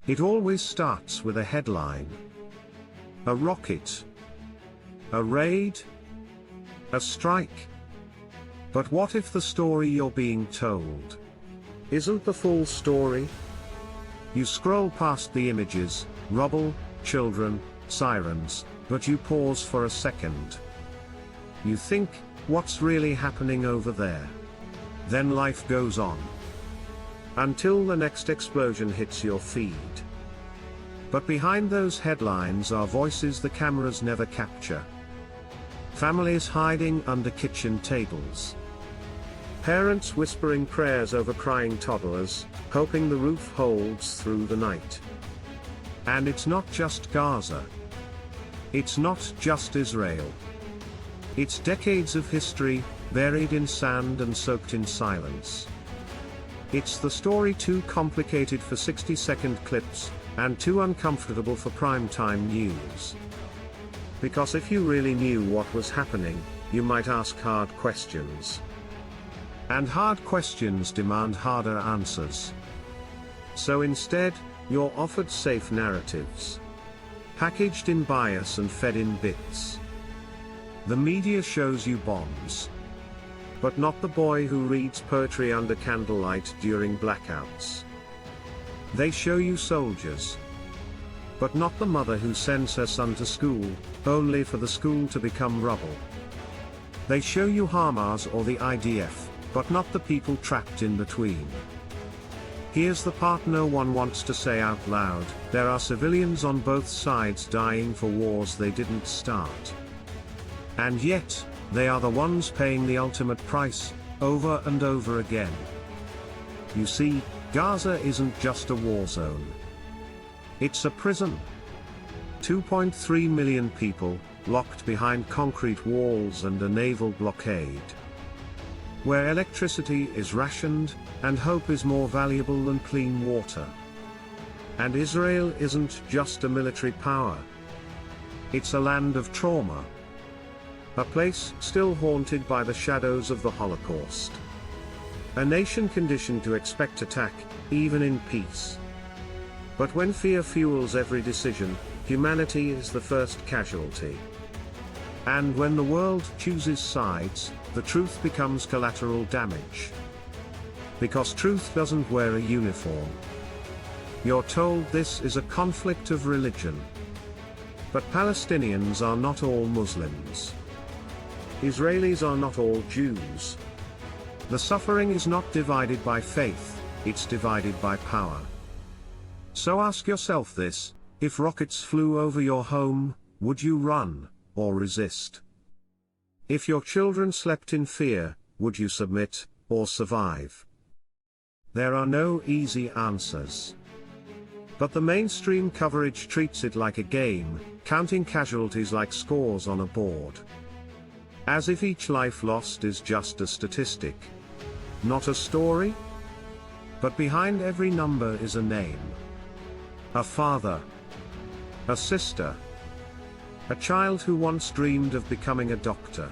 It always starts with a headline. A rocket. A raid. A strike. But what if the story you're being told isn't the full story? You scroll past the images, rubble, children, sirens, but you pause for a second. You think, what's really happening over there? Then life goes on. Until the next explosion hits your feed. But behind those headlines are voices the cameras never capture. Families hiding under kitchen tables. Parents whispering prayers over crying toddlers, hoping the roof holds through the night. And it's not just Gaza. It's not just Israel. It's decades of history, buried in sand and soaked in silence. It's the story too complicated for 60-second clips, and too uncomfortable for primetime news. Because if you really knew what was happening, you might ask hard questions. And hard questions demand harder answers. So instead, you're offered safe narratives. Packaged in bias and fed in bits. The media shows you bombs. But not the boy who reads poetry under candlelight during blackouts. They show you soldiers. But not the mother who sends her son to school, only for the school to become rubble. They show you Hamas or the IDF, but not the people trapped in between. Here's the part no one wants to say out loud: there are civilians on both sides dying for wars they didn't start. And yet, they are the ones paying the ultimate price, over and over again. You see, Gaza isn't just a war zone. It's a prison. 2.3 million people, locked behind concrete walls and a naval blockade. Where electricity is rationed, and hope is more valuable than clean water. And Israel isn't just a military power. It's a land of trauma. A place still haunted by the shadows of the Holocaust. A nation conditioned to expect attack, even in peace. But when fear fuels every decision, humanity is the first casualty. And when the world chooses sides, the truth becomes collateral damage. Because truth doesn't wear a uniform. You're told this is a conflict of religion. But Palestinians are not all Muslims. Israelis are not all Jews. The suffering is not divided by faith, it's divided by power. So ask yourself this: if rockets flew over your home, would you run, or resist? If your children slept in fear, would you submit, or survive? There are no easy answers. But the mainstream coverage treats it like a game, counting casualties like scores on a board. As if each life lost is just a statistic. Not a story? But behind every number is a name. A father. A sister. A child who once dreamed of becoming a doctor.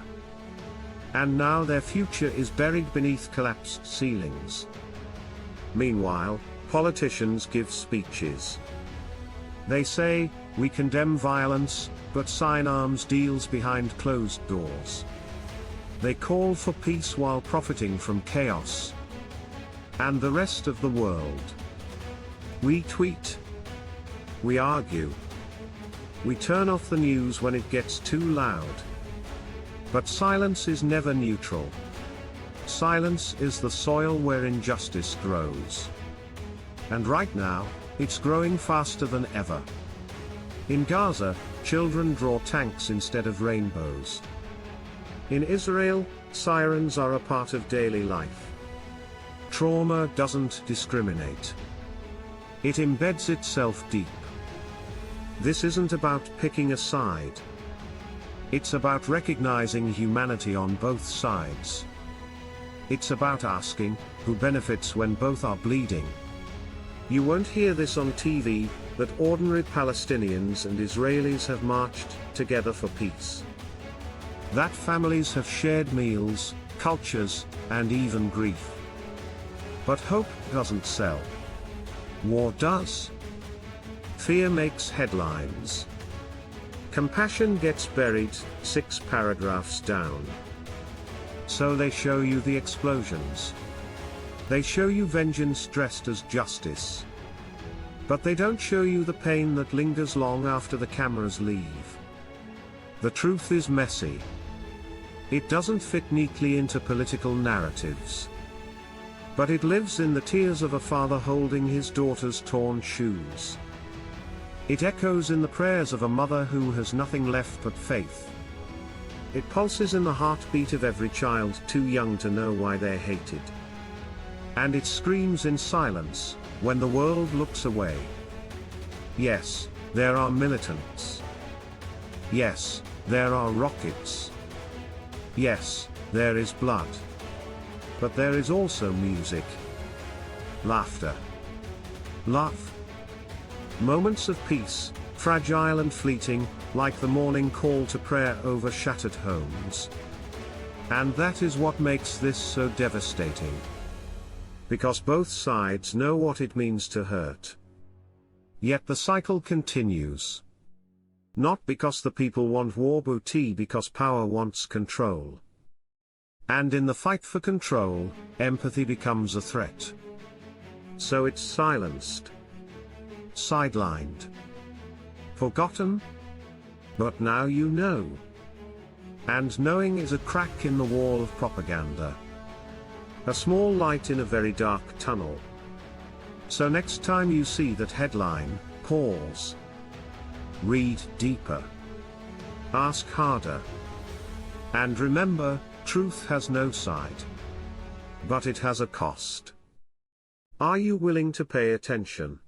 And now their future is buried beneath collapsed ceilings. Meanwhile, politicians give speeches. They say, we condemn violence, but sign arms deals behind closed doors. They call for peace while profiting from chaos. And the rest of the world. We tweet. We argue. We turn off the news when it gets too loud. But silence is never neutral. Silence is the soil where injustice grows. And right now, it's growing faster than ever. In Gaza, children draw tanks instead of rainbows. In Israel, sirens are a part of daily life. Trauma doesn't discriminate. It embeds itself deep. This isn't about picking a side. It's about recognizing humanity on both sides. It's about asking, who benefits when both are bleeding? You won't hear this on TV, that ordinary Palestinians and Israelis have marched together for peace. That families have shared meals, cultures, and even grief. But hope doesn't sell. War does. Fear makes headlines. Compassion gets buried 6 paragraphs down. So they show you the explosions. They show you vengeance dressed as justice. But they don't show you the pain that lingers long after the cameras leave. The truth is messy. It doesn't fit neatly into political narratives. But it lives in the tears of a father holding his daughter's torn shoes. It echoes in the prayers of a mother who has nothing left but faith. It pulses in the heartbeat of every child too young to know why they're hated. And it screams in silence, when the world looks away. Yes, there are militants. Yes, there are rockets. Yes, there is blood. But there is also music. Laughter. Love. Moments of peace, fragile and fleeting, like the morning call to prayer over shattered homes. And that is what makes this so devastating. Because both sides know what it means to hurt. Yet the cycle continues. Not because the people want war but because power wants control. And in the fight for control, empathy becomes a threat. So it's silenced. Sidelined. Forgotten? But now you know. And knowing is a crack in the wall of propaganda. A small light in a very dark tunnel. So next time you see that headline, pause. Read deeper. Ask harder. And remember, truth has no side. But it has a cost. Are you willing to pay attention?